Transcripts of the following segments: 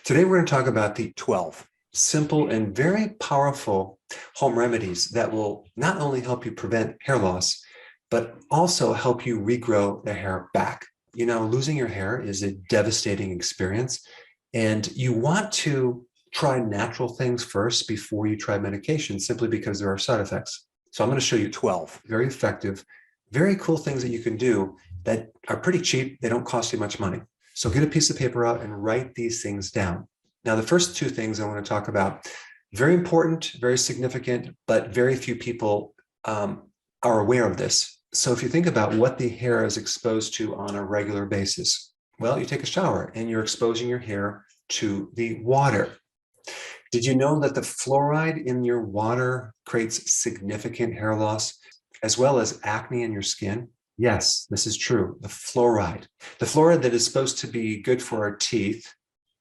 Today, we're going to talk about the 12 simple and very powerful home remedies that will not only help you prevent hair loss, but also help you regrow the hair back. You know, losing your hair is a devastating experience, and you want to try natural things first before you try medication, simply because there are side effects. So I'm going to show you 12 very effective, very cool things that you can do that are pretty cheap. They don't cost you much money. So get a piece of paper out and write these things down. Now, the first two things I want to talk about, very important, very significant, but very few people are aware of this. So if you think about what the hair is exposed to on a regular basis, well, you take a shower and you're exposing your hair to the water. Did you know that the fluoride in your water creates significant hair loss, as well as acne in your skin? Yes, this is true. The fluoride that is supposed to be good for our teeth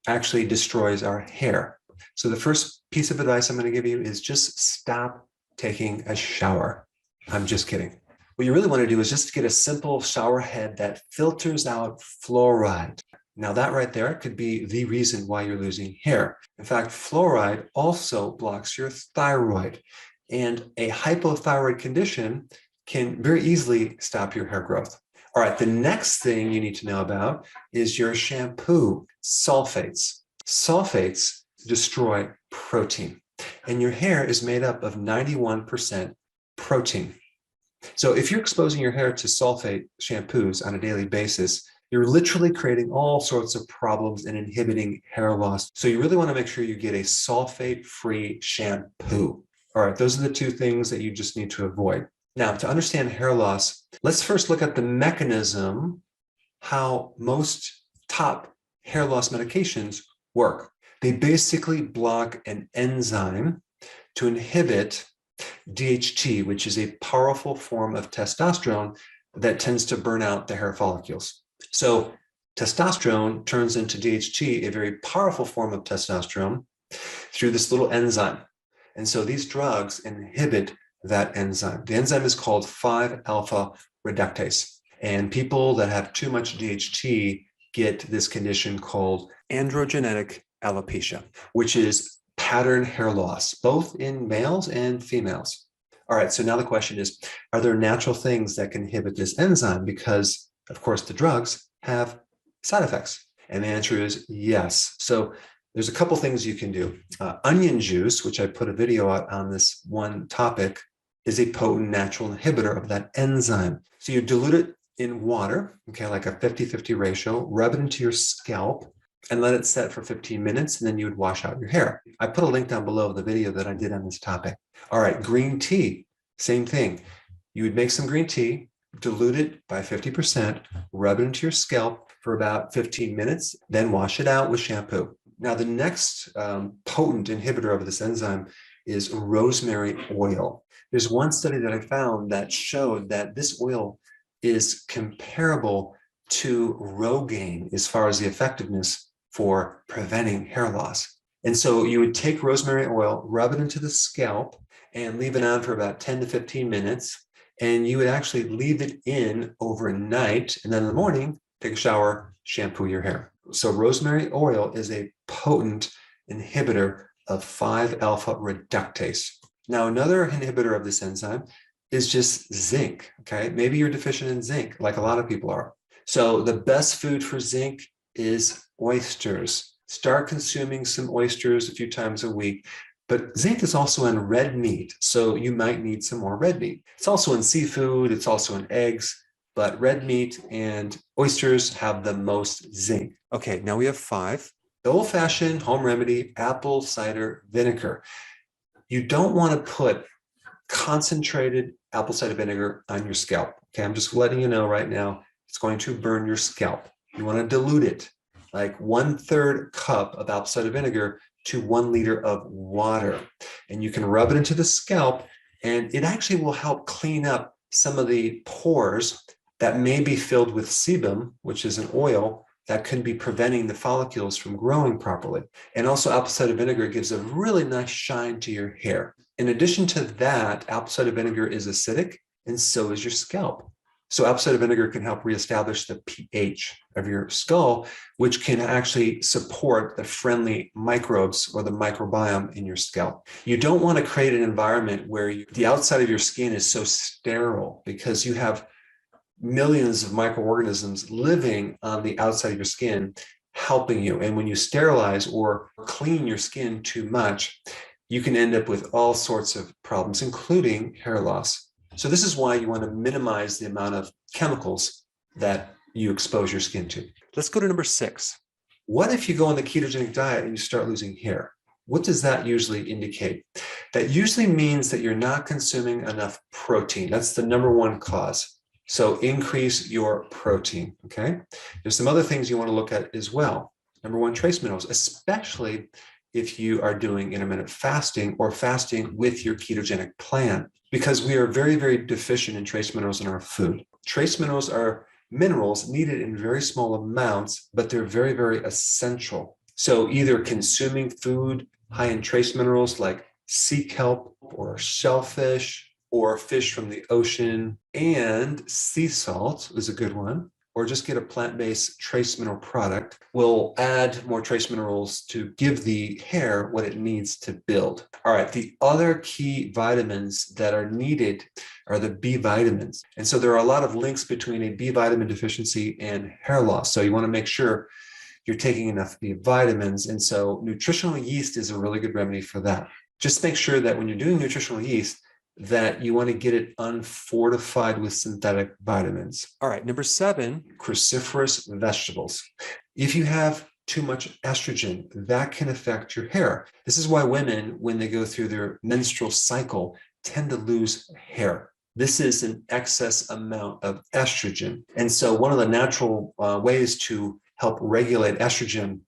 actually destroys our hair. So the first piece of advice I'm going to give you is just stop taking a shower. I'm just kidding. What you really want to do is just get a simple shower head that filters out fluoride. Now that right there could be the reason why you're losing hair. In fact, fluoride also blocks your thyroid, and a hypothyroid condition can very easily stop your hair growth. All right, the next thing you need to know about is your shampoo. Sulfates. Sulfates destroy protein, and your hair is made up of 91% protein. So if you're exposing your hair to sulfate shampoos on a daily basis, you're literally creating all sorts of problems and inhibiting hair loss. So you really want to make sure you get a sulfate-free shampoo. All right, those are the two things that you just need to avoid. Now, to understand hair loss, let's first look at the mechanism, how most top hair loss medications work. They basically block an enzyme to inhibit DHT, which is a powerful form of testosterone that tends to burn out the hair follicles. So testosterone turns into DHT, a very powerful form of testosterone, through this little enzyme. And so these drugs inhibit that enzyme. The enzyme is called 5-alpha reductase. And people that have too much DHT get this condition called androgenetic alopecia, which is pattern hair loss, both in males and females. All right, so now the question is, are there natural things that can inhibit this enzyme? Because, of course, the drugs have side effects. And the answer is yes. So there's a couple things you can do. Onion juice, which I put a video out on this one topic, is a potent natural inhibitor of that enzyme. So you dilute it in water, okay, like a 50-50 ratio, rub it into your scalp, and let it set for 15 minutes, and then you would wash out your hair. I put a link down below of the video that I did on this topic. All right, green tea, same thing. You would make some green tea, dilute it by 50%, rub it into your scalp for about 15 minutes, then wash it out with shampoo. Now, the next potent inhibitor of this enzyme is rosemary oil. There's one study that I found that showed that this oil is comparable to Rogaine as far as the effectiveness for preventing hair loss. And so you would take rosemary oil, rub it into the scalp, and leave it on for about 10 to 15 minutes. And you would actually leave it in overnight. And then in the morning, take a shower, shampoo your hair. So rosemary oil is a potent inhibitor of 5-alpha reductase. Now, another inhibitor of this enzyme is just zinc, okay? Maybe you're deficient in zinc, like a lot of people are. So the best food for zinc is oysters. Start consuming some oysters a few times a week. But zinc is also in red meat, so you might need some more red meat. It's also in seafood, it's also in eggs, but red meat and oysters have the most zinc. Okay, now we have 5. The old-fashioned home remedy, apple cider vinegar. You don't want to put concentrated apple cider vinegar on your scalp. Okay, I'm just letting you know right now, it's going to burn your scalp. You want to dilute it, like 1/3 cup of apple cider vinegar to 1 liter of water. And you can rub it into the scalp, and it actually will help clean up some of the pores that may be filled with sebum, which is an oil that could be preventing the follicles from growing properly. And also, apple cider vinegar gives a really nice shine to your hair. In addition to that, apple cider vinegar is acidic, and so is your scalp. So apple cider vinegar can help reestablish the pH of your skull, which can actually support the friendly microbes or the microbiome in your scalp. You don't want to create an environment where the outside of your skin is so sterile, because you have millions of microorganisms living on the outside of your skin helping you. And when you sterilize or clean your skin too much, you can end up with all sorts of problems, including hair loss. So this is why you want to minimize the amount of chemicals that you expose your skin to. Let's go to number 6. What if you go on the ketogenic diet and you start losing hair? What does that usually indicate? That usually means that you're not consuming enough protein. That's the number one cause. So increase your protein, okay? There's some other things you want to look at as well. Number one, trace minerals, especially if you are doing intermittent fasting or fasting with your ketogenic plan, because we are very, very deficient in trace minerals in our food. Trace minerals are minerals needed in very small amounts, but they're very, very essential. So either consuming food high in trace minerals like sea kelp or shellfish or fish from the ocean, and sea salt is a good one, or just get a plant-based trace mineral product, will add more trace minerals to give the hair what it needs to build. All right, the other key vitamins that are needed are the B vitamins. And so there are a lot of links between a B vitamin deficiency and hair loss. So you want to make sure you're taking enough B vitamins. And so nutritional yeast is a really good remedy for that. Just make sure that when you're doing nutritional yeast, that you want to get it unfortified with synthetic vitamins. All right, number 7, cruciferous vegetables. If you have too much estrogen, that can affect your hair. This is why women, when they go through their menstrual cycle, tend to lose hair. This is an excess amount of estrogen. And so one of the natural ways to help regulate estrogen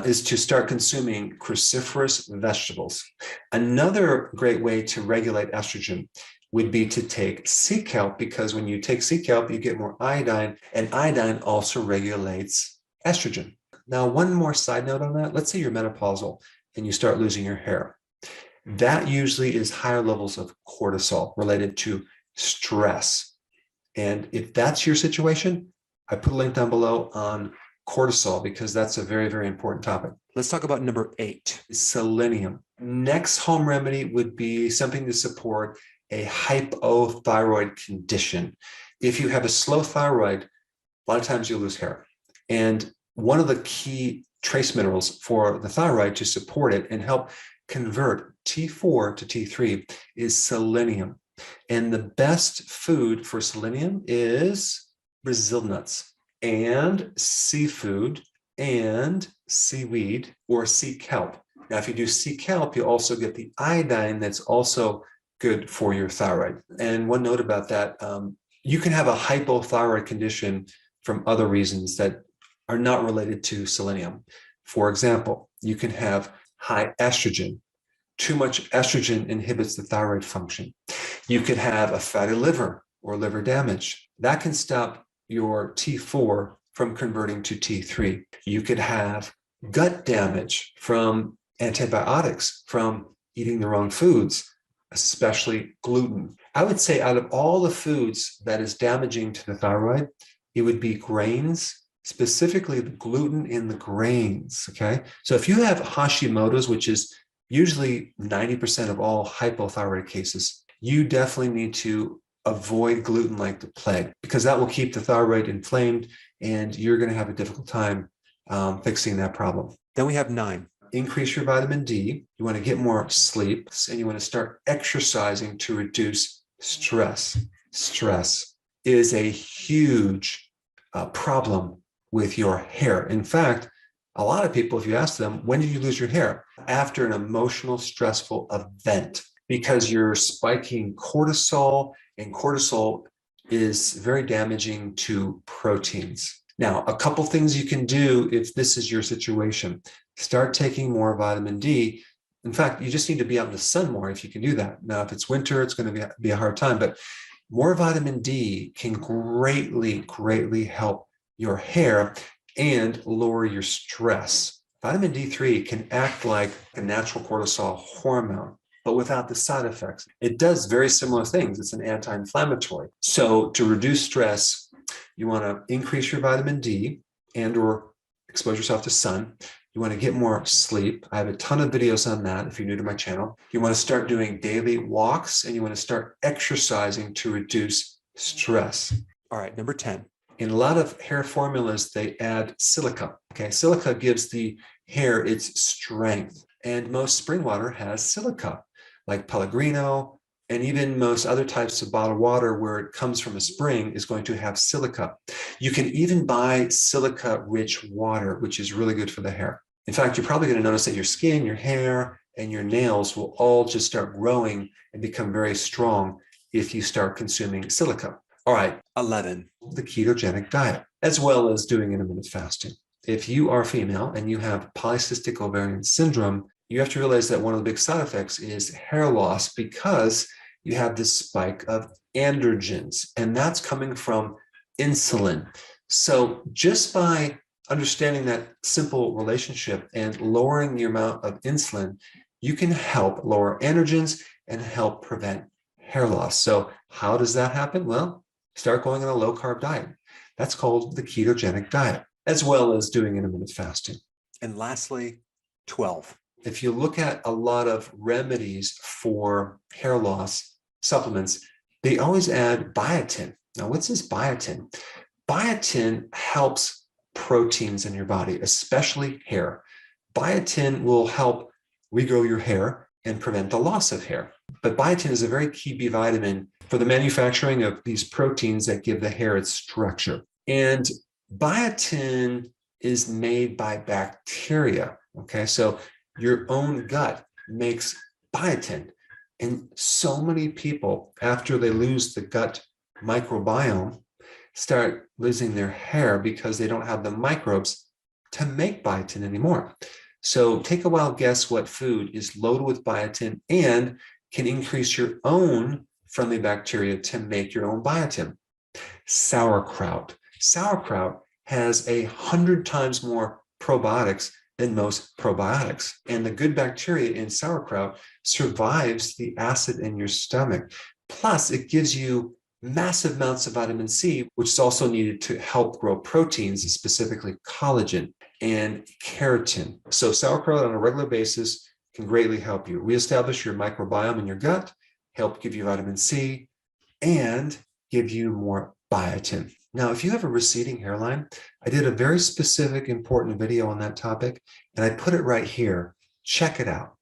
is to start consuming cruciferous vegetables. Another great way to regulate estrogen would be to take sea kelp, because when you take sea kelp, you get more iodine, and iodine also regulates estrogen. Now, one more side note on that. Let's say you're menopausal and you start losing your hair. That usually is higher levels of cortisol related to stress. And if that's your situation, I put a link down below on cortisol, because that's a very, very important topic. Let's talk about number 8, selenium. Next home remedy would be something to support a hypothyroid condition. If you have a slow thyroid, a lot of times you'll lose hair. And one of the key trace minerals for the thyroid to support it and help convert T4 to T3 is selenium. And the best food for selenium is Brazil nuts and seafood and seaweed or sea kelp. Now, if you do sea kelp, you also get the iodine that's also good for your thyroid. And one note about that, you can have a hypothyroid condition from other reasons that are not related to selenium. For example, you can have high estrogen. Too much estrogen inhibits the thyroid function. You could have a fatty liver or liver damage. That can stop your T4 from converting to T3. You could have gut damage from antibiotics, from eating the wrong foods, especially gluten. I would say out of all the foods that is damaging to the thyroid, it would be grains, specifically the gluten in the grains, okay? So if you have Hashimoto's, which is usually 90% of all hypothyroid cases, you definitely need to avoid gluten like the plague, because that will keep the thyroid inflamed and you're going to have a difficult time fixing that problem. Then we have 9, increase your vitamin D. You want to get more sleep, and you want to start exercising to reduce stress. Stress is a huge problem with your hair. In fact, a lot of people, if you ask them, when did you lose your hair? After an emotional, stressful event, because you're spiking cortisol, and cortisol is very damaging to proteins. Now, a couple things you can do if this is your situation. Start taking more vitamin D. In fact, you just need to be out in the sun more if you can do that. Now, if it's winter, it's going to be a hard time, but more vitamin D can greatly, greatly help your hair and lower your stress. Vitamin D3 can act like a natural cortisol hormone. but without the side effects. It does very similar things. It's an anti-inflammatory. So to reduce stress, you want to increase your vitamin D and or expose yourself to sun. You want to get more sleep. I have a ton of videos on that if you're new to my channel. You want to start doing daily walks, and you want to start exercising to reduce stress. All right, number 10. In a lot of hair formulas, they add silica. Okay, silica gives the hair its strength. And most spring water has silica, like Pellegrino, and even most other types of bottled water where it comes from a spring is going to have silica. You can even buy silica-rich water, which is really good for the hair. In fact, you're probably going to notice that your skin, your hair, and your nails will all just start growing and become very strong if you start consuming silica. All right, 11, the ketogenic diet, as well as doing intermittent fasting. If you are female and you have polycystic ovarian syndrome, you have to realize that one of the big side effects is hair loss because you have this spike of androgens, and that's coming from insulin. So just by understanding that simple relationship and lowering the amount of insulin, you can help lower androgens and help prevent hair loss. So how does that happen? Well, start going on a low-carb diet. That's called the ketogenic diet, as well as doing intermittent fasting. And lastly, 12. If you look at a lot of remedies for hair loss supplements, they always add biotin. Now, what's this biotin? Biotin helps proteins in your body, especially hair. Biotin will help regrow your hair and prevent the loss of hair. But biotin is a very key B vitamin for the manufacturing of these proteins that give the hair its structure. And biotin is made by bacteria. Okay, so your own gut makes biotin. And so many people, after they lose the gut microbiome, start losing their hair because they don't have the microbes to make biotin anymore. So take a wild guess what food is loaded with biotin and can increase your own friendly bacteria to make your own biotin. Sauerkraut. Sauerkraut has 100 times more probiotics than most probiotics. And the good bacteria in sauerkraut survives the acid in your stomach. Plus, it gives you massive amounts of vitamin C, which is also needed to help grow proteins, specifically collagen and keratin. So sauerkraut on a regular basis can greatly help you reestablish your microbiome in your gut, help give you vitamin C, and give you more biotin. Now, if you have a receding hairline, I did a very specific, important video on that topic, and I put it right here. Check it out.